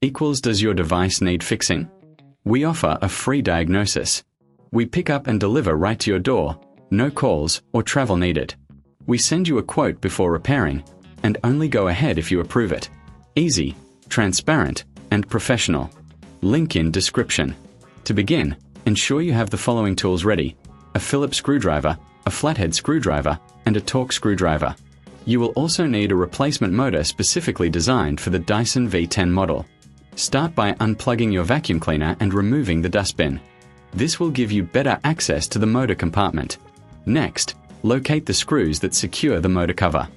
equals does your device need fixing? We offer a free diagnosis. We pick up and deliver right to your door, no calls or travel needed. We send you a quote before repairing, and only go ahead if you approve it. Easy, transparent, and professional. Link in description. To begin, ensure you have the following tools ready: a Phillips screwdriver, a flathead screwdriver, and a Torx screwdriver. You will also need a replacement motor specifically designed for the Dyson V10 model. Start by unplugging your vacuum cleaner and removing the dustbin. This will give you better access to the motor compartment. Next, locate the screws that secure the motor cover.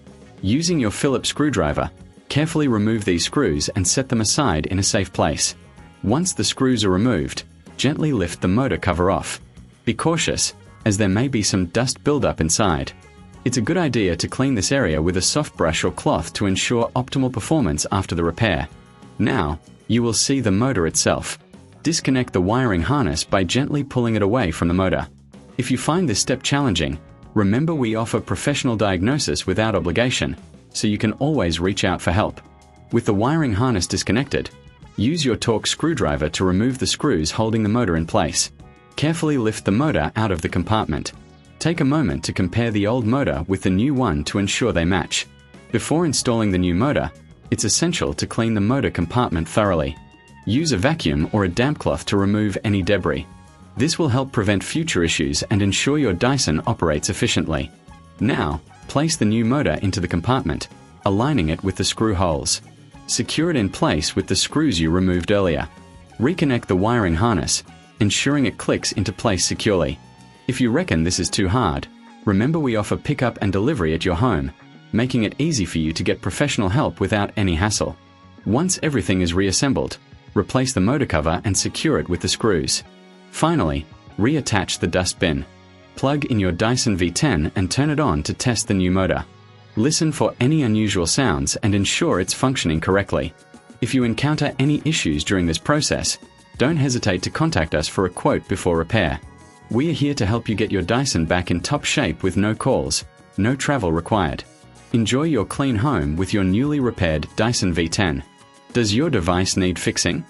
Using your Phillips screwdriver, carefully remove these screws and set them aside in a safe place. Once the screws are removed, gently lift the motor cover off. Be cautious, as there may be some dust buildup inside. It's a good idea to clean this area with a soft brush or cloth to ensure optimal performance after the repair. Now, you will see the motor itself. Disconnect the wiring harness by gently pulling it away from the motor. If you find this step challenging, remember we offer professional diagnosis without obligation, so you can always reach out for help. With the wiring harness disconnected, use your Torx screwdriver to remove the screws holding the motor in place. Carefully lift the motor out of the compartment. Take a moment to compare the old motor with the new one to ensure they match. Before installing the new motor, it's essential to clean the motor compartment thoroughly. Use a vacuum or a damp cloth to remove any debris. This will help prevent future issues and ensure your Dyson operates efficiently. Now, place the new motor into the compartment, aligning it with the screw holes. Secure it in place with the screws you removed earlier. Reconnect the wiring harness, ensuring it clicks into place securely. If you reckon this is too hard, remember we offer pickup and delivery at your home, making it easy for you to get professional help without any hassle. Once everything is reassembled, replace the motor cover and secure it with the screws. Finally, reattach the dustbin. Plug in your Dyson V10 and turn it on to test the new motor. Listen for any unusual sounds and ensure it's functioning correctly. If you encounter any issues during this process, don't hesitate to contact us for a quote before repair. We are here to help you get your Dyson back in top shape with no calls, no travel required. Enjoy your clean home with your newly repaired Dyson V10. Does your device need fixing?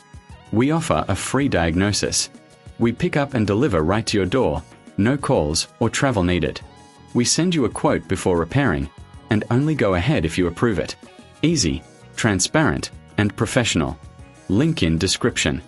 We offer a free diagnosis. We pick up and deliver right to your door, no calls or travel needed. We send you a quote before repairing, and only go ahead if you approve it. Easy, transparent, and professional. Link in description.